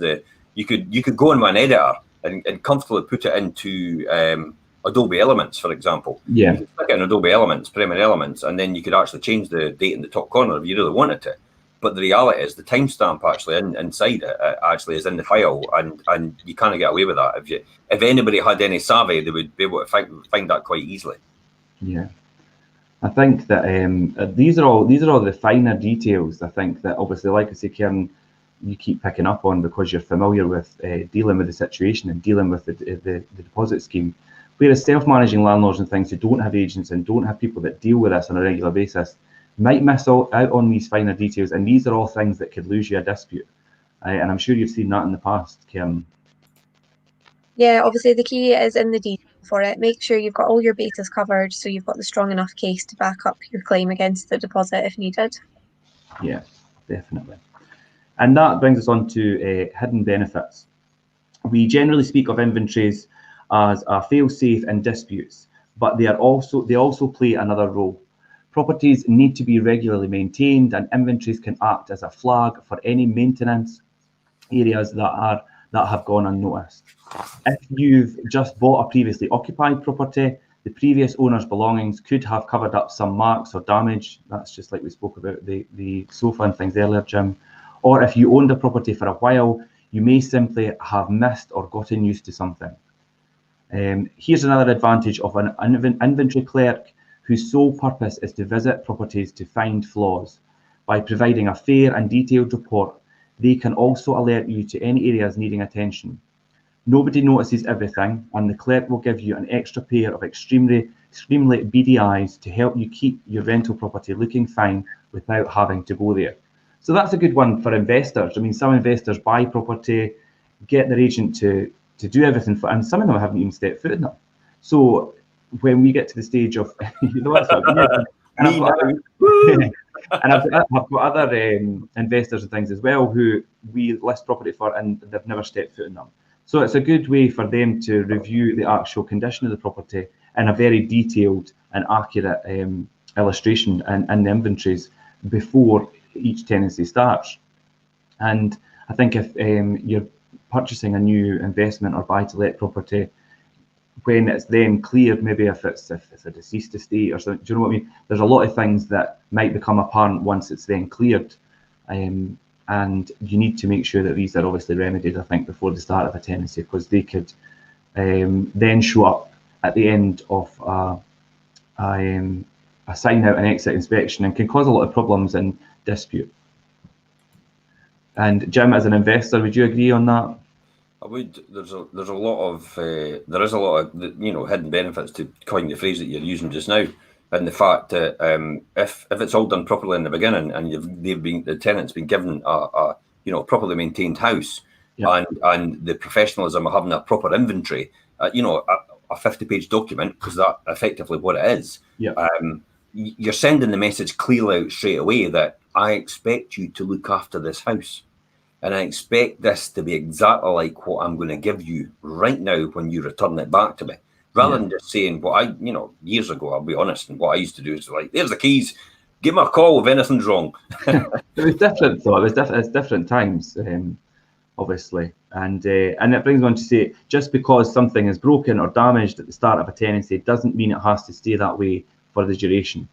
you could go in an editor and comfortably put it into Adobe Elements, for example. Yeah. You could stick it in Adobe Elements, Premiere Elements, and then you could actually change the date in the top corner if you really wanted to. But the reality is the timestamp actually inside it actually is in the file, and you can't get away with that. If anybody had any savvy, they would be able to find that quite easily. Yeah. I think that these are all the finer details. I think that obviously, like I say, Karen, you keep picking up on because you're familiar with dealing with the situation and dealing with the deposit scheme. Whereas self-managing landlords and things who don't have agents and don't have people that deal with this on a regular basis might miss out on these finer details, and these are all things that could lose you a dispute. And I'm sure you've seen that in the past, Karen. Yeah, obviously the key is in the detail for it. Make sure you've got all your bases covered, so you've got the strong enough case to back up your claim against the deposit if needed. Yeah, definitely. And that brings us on to hidden benefits. We generally speak of inventories as a fail-safe in disputes, but they also play another role. Properties need to be regularly maintained, and inventories can act as a flag for any maintenance areas that have gone unnoticed. If you've just bought a previously occupied property, the previous owner's belongings could have covered up some marks or damage. That's just like we spoke about the sofa and things earlier, Jim. Or if you owned a property for a while, you may simply have missed or gotten used to something. Here's another advantage of an inventory clerk whose sole purpose is to visit properties to find flaws. By providing a fair and detailed report, they can also alert you to any areas needing attention. Nobody notices everything, and the clerk will give you an extra pair of extremely beady eyes to help you keep your rental property looking fine without having to go there. So that's a good one for investors. I mean, some investors buy property, get their agent to do everything for, and some of them haven't even stepped foot in them. So when we get to the stage of, you know, and I've got other investors and things as well who we list property for, and they've never stepped foot in them. So it's a good way for them to review the actual condition of the property in a very detailed and accurate illustration and the inventories before each tenancy starts. And I think if you're purchasing a new investment or buy-to-let property, when it's then cleared, maybe if it's a deceased estate or something, do you know what I mean? There's a lot of things that might become apparent once it's then cleared. And you need to make sure that these are obviously remedied, I think, before the start of a tenancy, because they could then show up at the end of a sign out and exit inspection and can cause a lot of problems and dispute. And Jim, as an investor, would you agree on that? I would. There's a lot of hidden benefits to coin the phrase that you're using just now, and the fact that if it's all done properly in the beginning and the tenant's been given a properly maintained house, yeah, and the professionalism of having a proper inventory, a 50-page document, because that's effectively what it is. Yeah. You're sending the message clearly out straight away that I expect you to look after this house. And I expect this to be exactly like what I'm going to give you right now when you return it back to me. Rather than just saying what years ago, I'll be honest, and what I used to do is like, there's the keys, give me a call if anything's wrong. It was different though, it's different times, obviously. And it brings me on to say, just because something is broken or damaged at the start of a tenancy doesn't mean it has to stay that way for the duration.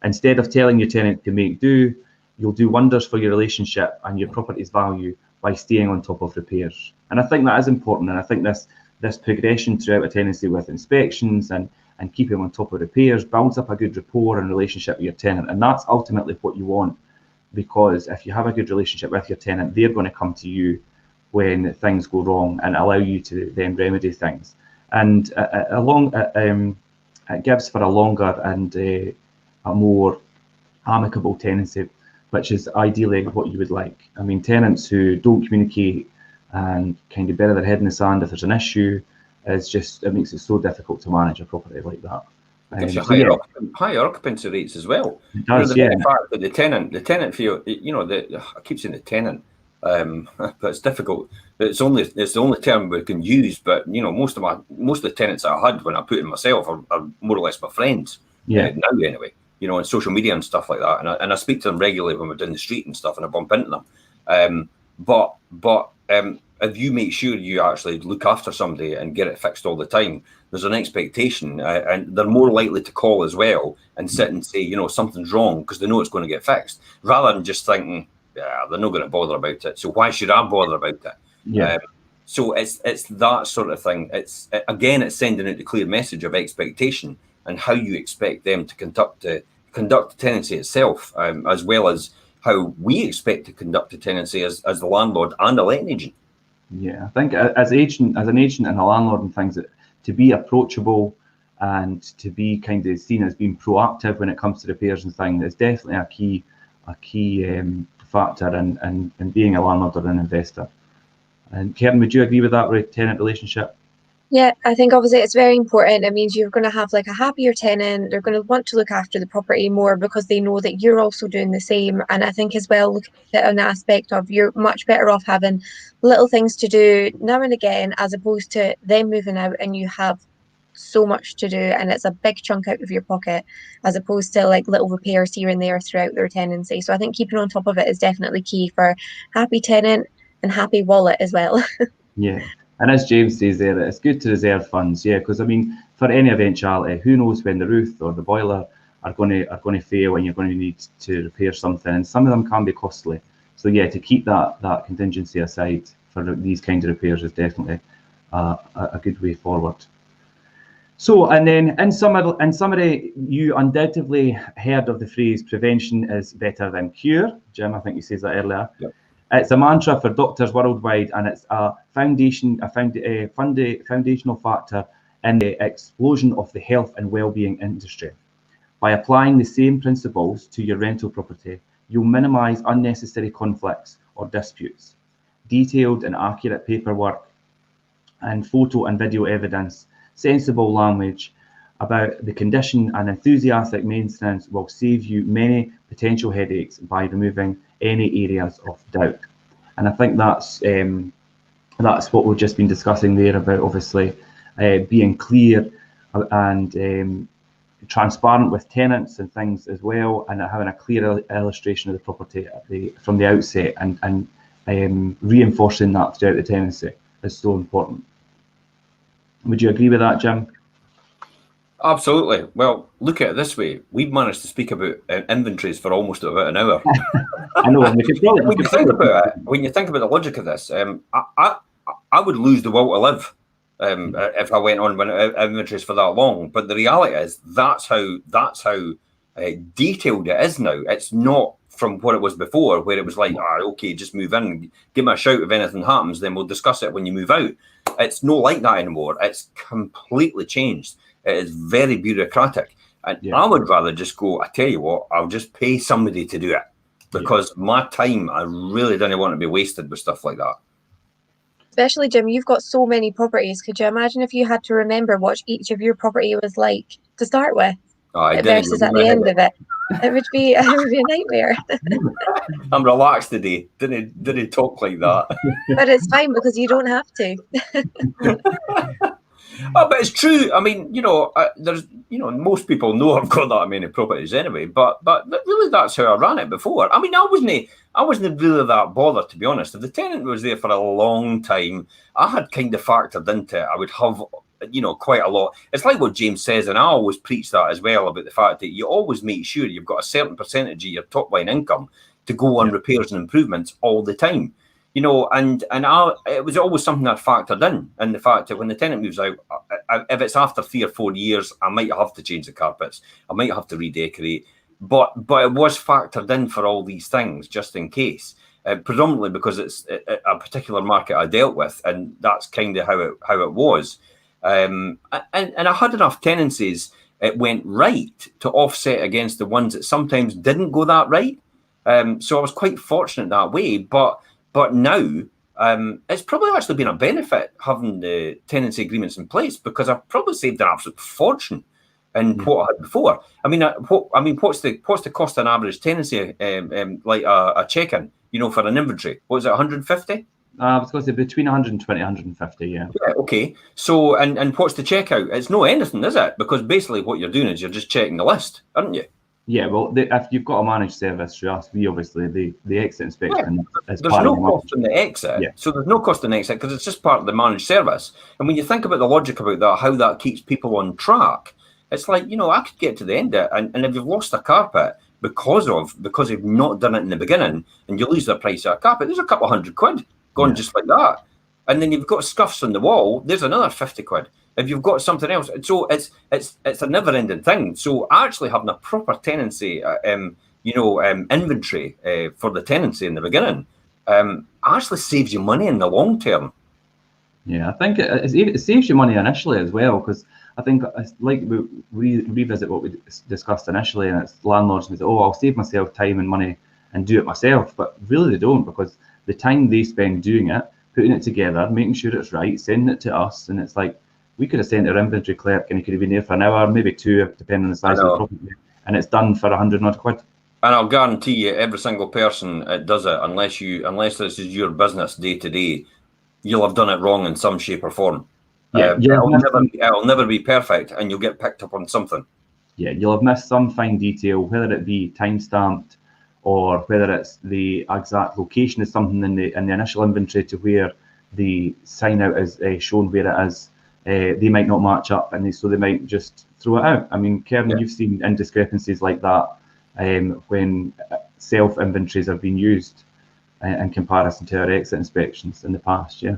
Instead of telling your tenant to make do, you'll do wonders for your relationship and your property's value by staying on top of repairs. And I think that is important. And I think this progression throughout a tenancy with inspections and keeping on top of repairs builds up a good rapport and relationship with your tenant. And that's ultimately what you want, because if you have a good relationship with your tenant, they're going to come to you when things go wrong and allow you to then remedy things. And it gives for a longer and a more amicable tenancy, which is ideally what you would like. I mean, tenants who don't communicate and kind of bury their head in the sand if there's an issue, it makes it so difficult to manage a property like that. Gives you higher occupancy rates as well. It does, the fact that the tenant feel, I keep saying the tenant, but it's difficult. It's the only term we can use. But most of the tenants I had when I put in myself are more or less my friends. Yeah. Now anyway. On social media and stuff like that, and I speak to them regularly when we're down the street and stuff, and I bump into them. But if you make sure you actually look after somebody and get it fixed all the time, there's an expectation, and they're more likely to call as well and sit and say, something's wrong, because they know it's going to get fixed, rather than just thinking, yeah, they're not going to bother about it, so why should I bother about it? Yeah. So it's that sort of thing. It's sending out the clear message of expectation and how you expect them to conduct the tenancy itself, as well as how we expect to conduct a tenancy as the landlord and a letting agent. Yeah, I think as an agent and a landlord and things, to be approachable and to be kind of seen as being proactive when it comes to repairs and things is definitely a key factor in being a landlord or an investor. And Karen, would you agree with that with tenant relationship? Yeah, I think obviously it's very important. It means you're going to have like a happier tenant. They're going to want to look after the property more because they know that you're also doing the same. And I think as well, looking at it on the aspect of you're much better off having little things to do now and again, as opposed to them moving out and you have so much to do and it's a big chunk out of your pocket, as opposed to like little repairs here and there throughout their tenancy. So I think keeping on top of it is definitely key for happy tenant and happy wallet as well. Yeah. And as James says there, it's good to reserve funds, yeah, because I mean, for any eventuality, who knows when the roof or the boiler are going to fail and you're going to need to repair something, and some of them can be costly. So yeah, to keep that contingency aside for these kinds of repairs is definitely a good way forward. So, and then in summary, you undoubtedly heard of the phrase "prevention is better than cure." Jim, I think you said that earlier. Yep. It's a mantra for doctors worldwide, and it's a foundational factor in the explosion of the health and well-being industry. By applying the same principles to your rental property, you'll minimise unnecessary conflicts or disputes. Detailed and accurate paperwork and photo and video evidence, sensible language about the condition and enthusiastic maintenance will save you many potential headaches by removing any areas of doubt. And I think that's what we've just been discussing there about, obviously being clear and transparent with tenants and things as well, and having a clear illustration of the property from the outset, and reinforcing that throughout the tenancy is so important. Would you agree with that, Jim? Absolutely. Well, look at it this way. We've managed to speak about inventories for almost about an hour. I know. When you think about it, when you think about the logic of this, I would lose the will to live if I went on with inventories for that long. But the reality is that's how detailed it is now. It's not from what it was before, where it was like, okay, just move in, give me a shout if anything happens, then we'll discuss it when you move out. It's not like that anymore. It's completely changed. It is very bureaucratic. And I would rather just go, I tell you what, I'll just pay somebody to do it, because my time, I really don't want to be wasted with stuff like that. Especially, Jim, you've got so many properties. Could you imagine if you had to remember what each of your property was like to start with versus at the end of it? It would be a nightmare. I'm relaxed today. Didn't talk like that. But it's fine because you don't have to. Oh, but it's true. I mean, there's, most people know I've got that many properties anyway. But really, that's how I ran it before. I mean, I wasn't really that bothered, to be honest. If the tenant was there for a long time, I had kind of factored into it. I would have, quite a lot. It's like what James says, and I always preach that as well, about the fact that you always make sure you've got a certain percentage of your top line income to go on repairs and improvements all the time. It was always something I factored in, and the fact that when the tenant moves out, if it's after 3 or 4 years, I might have to change the carpets, I might have to redecorate, but it was factored in for all these things just in case, predominantly because it's a particular market I dealt with, and that's kind of how it was, and I had enough tenancies it went right to offset against the ones that sometimes didn't go that right, so I was quite fortunate that way, But now, it's probably actually been a benefit having the tenancy agreements in place, because I've probably saved an absolute fortune in what I had before. I mean, what's the cost of an average tenancy, like a check-in, for an inventory? What was it, 150? I was going to say between 120 and 150, yeah. Yeah, okay. So, and what's the checkout? It's no anything, is it? Because basically what you're doing is you're just checking the list, aren't you? Yeah, well, if you've got a managed service through us, we obviously, the exit inspection is there's no cost in the exit. So there's no cost in the exit because it's just part of the managed service. And when you think about the logic about that, how that keeps people on track, it's like, I could get to the end of it, and if you've lost a carpet because you've not done it in the beginning, and you lose the price of a carpet, there's a couple £100 gone just like that. And then you've got scuffs on the wall, there's another £50. If you've got something else, so it's a never-ending thing. So actually having a proper tenancy, inventory for the tenancy in the beginning, actually saves you money in the long term. Yeah, I think it saves you money initially as well, because I think it's like we revisit what we discussed initially, and it's landlords who say, I'll save myself time and money and do it myself, but really they don't, because the time they spend doing it, putting it together, making sure it's right, sending it to us, and it's like, we could have sent our inventory clerk and he could have been there for an hour, maybe 2, depending on the size of the property, and it's done for £100 odd. And I'll guarantee you, every single person that does it, unless this is your business day to day, you'll have done it wrong in some shape or form. It'll never be perfect, and you'll get picked up on something. Yeah, you'll have missed some fine detail, whether it be time stamped or whether it's the exact location is something in the initial inventory to where the sign out is shown where it is. They might not match up, and so they might just throw it out. I mean, Kevin, you've seen indiscrepancies like that when self inventories have been used in comparison to our exit inspections in the past, yeah.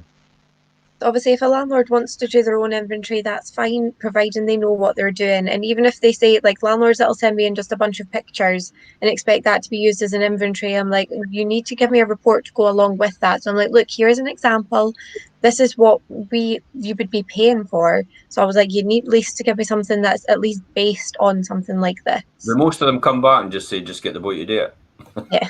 Obviously, if a landlord wants to do their own inventory, that's fine, providing they know what they're doing. And even if they say, like, landlords that'll send me in just a bunch of pictures and expect that to be used as an inventory, I'm like, you need to give me a report to go along with that. So I'm like, look, here's an example. This is what you would be paying for. So I was like, you need at least to give me something that's at least based on something like this. But most of them come back and just say, just get the boy to do it. Yeah.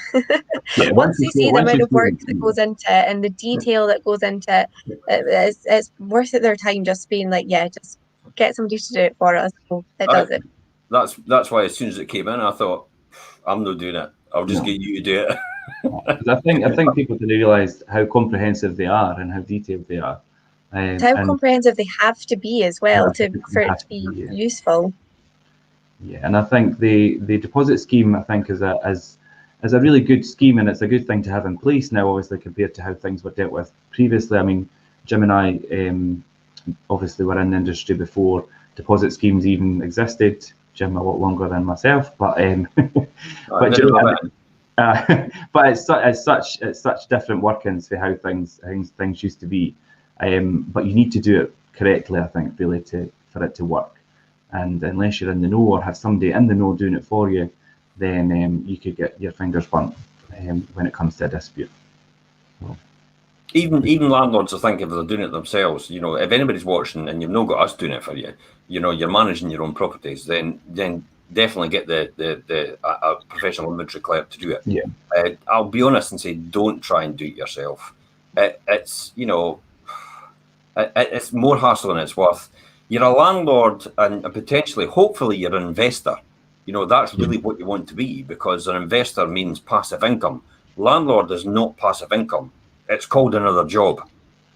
Yeah, Once you see the amount of work that goes into it and the detail that goes into it, it's worth it their time just being like, yeah, just get somebody to do it for us. So it does it. That's why as soon as it came in, I thought, I'm not doing it. I'll just get you to do it. I think people didn't realise how comprehensive they are and how detailed they are. How comprehensive they have to be as well for it to be useful. Yeah, and I think the deposit scheme, I think, is a really good scheme, and it's a good thing to have in place now, obviously, compared to how things were dealt with previously. I mean, Jim and I obviously were in the industry before deposit schemes even existed. Jim a lot longer than myself, but but it's such different workings for how things used to be. But you need to do it correctly, I think, really, for it to work. And unless you're in the know or have somebody in the know doing it for you, then you could get your fingers burnt when it comes to a dispute. So. Even landlords, I think, if they're doing it themselves, you know, if anybody's watching and you've not got us doing it for you, you know, you're managing your own properties, then definitely get a professional inventory clerk to do it. Yeah. I'll be honest and say, don't try and do it yourself. It's, you know, it's more hassle than it's worth. You're a landlord and potentially, hopefully, you're an investor. You know, that's really what you want to be, because an investor means passive income. Landlord is not passive income. It's called another job.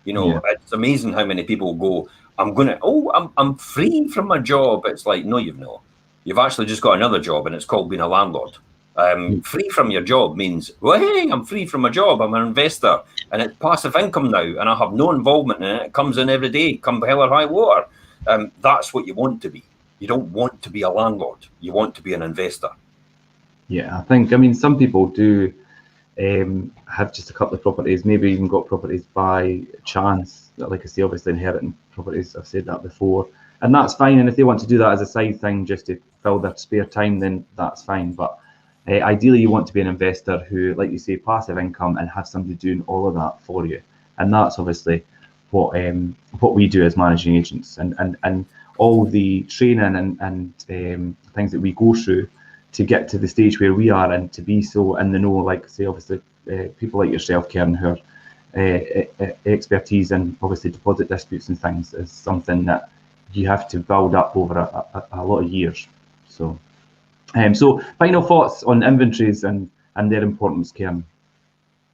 You know, It's amazing how many people go, I'm free from my job. It's like, no, you've not. You've actually just got another job, and it's called being a landlord. Free from your job means, well, hey, I'm free from my job. I'm an investor, and it's passive income now, and I have no involvement in it. It comes in every day, come hell or high water. That's what you want to be. You don't want to be a landlord. You want to be an investor. Yeah, I mean, some people do have just a couple of properties, maybe even got properties by chance. Like I say, obviously inheriting properties, I've said that before. And that's fine. And if they want to do that as a side thing just to fill their spare time, then that's fine. But ideally, you want to be an investor who, like you say, passive income and have somebody doing all of that for you. And that's obviously what we do as managing agents, and all the training and things that we go through to get to the stage where we are and to be so in the know, like say, obviously people like yourself, Karen, who are expertise in obviously deposit disputes and things, is something that you have to build up over a lot of years. So final thoughts on inventories and their importance, Karen?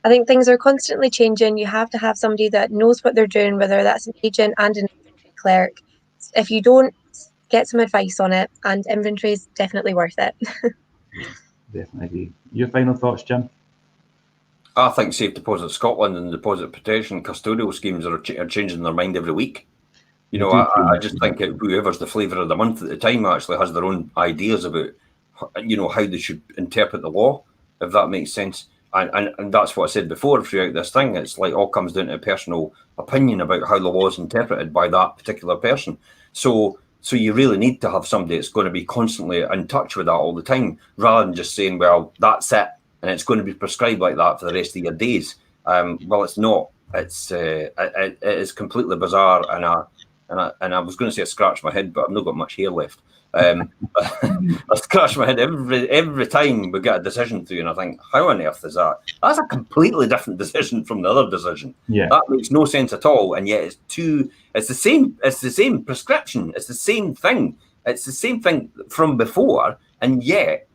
I think things are constantly changing. You have to have somebody that knows what they're doing, whether that's an agent and an inventory clerk. If you don't, get some advice on it, and inventory is definitely worth it. Definitely. Your final thoughts, Jim? I think Safe Deposit Scotland and deposit protection custodial schemes are changing their mind every week. You know, I just think whoever's the flavour of the month at the time actually has their own ideas about, you know, how they should interpret the law, if that makes sense. And that's what I said before throughout this thing. It's like all comes down to personal opinion about how the law is interpreted by that particular person. So you really need to have somebody that's going to be constantly in touch with that all the time, rather than just saying, well, that's it, and it's going to be prescribed like that for the rest of your days. Well, it's not. It is completely bizarre, and I was going to say I scratch my head, but I've not got much hair left. I scratch my head every time we get a decision through, and I think, how on earth is that? That's a completely different decision from the other decision. Yeah, that makes no sense at all. And yet it's the same prescription. It's the same thing. It's the same thing from before, and yet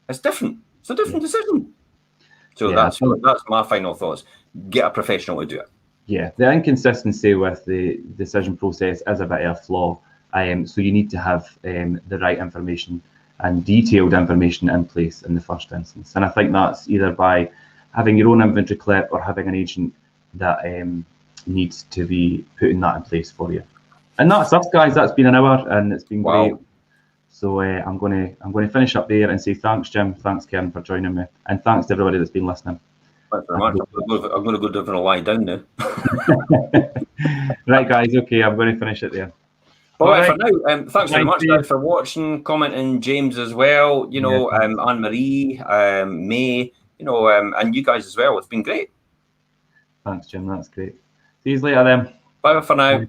it's different. It's a different decision. So that's my final thoughts. Get a professional to do it. Yeah, the inconsistency with the decision process is a bit of a flaw. So you need to have the right information and detailed information in place in the first instance. And I think that's either by having your own inventory clerk or having an agent that needs to be putting that in place for you. And that's us, guys. That's been an hour, and it's been great. So I'm going to finish up there and say thanks, Jim, thanks, Karen, for joining me, and thanks to everybody that's been listening. Thanks very much. I'm going to go down and lie down now. Right, guys. Okay, I'm going to finish it there. All right, for now. Thanks very much, guys, for watching, commenting. James as well. You know, Anne Marie, May. You know, and you guys as well. It's been great. Thanks, Jim. That's great. See you later then. Bye for now.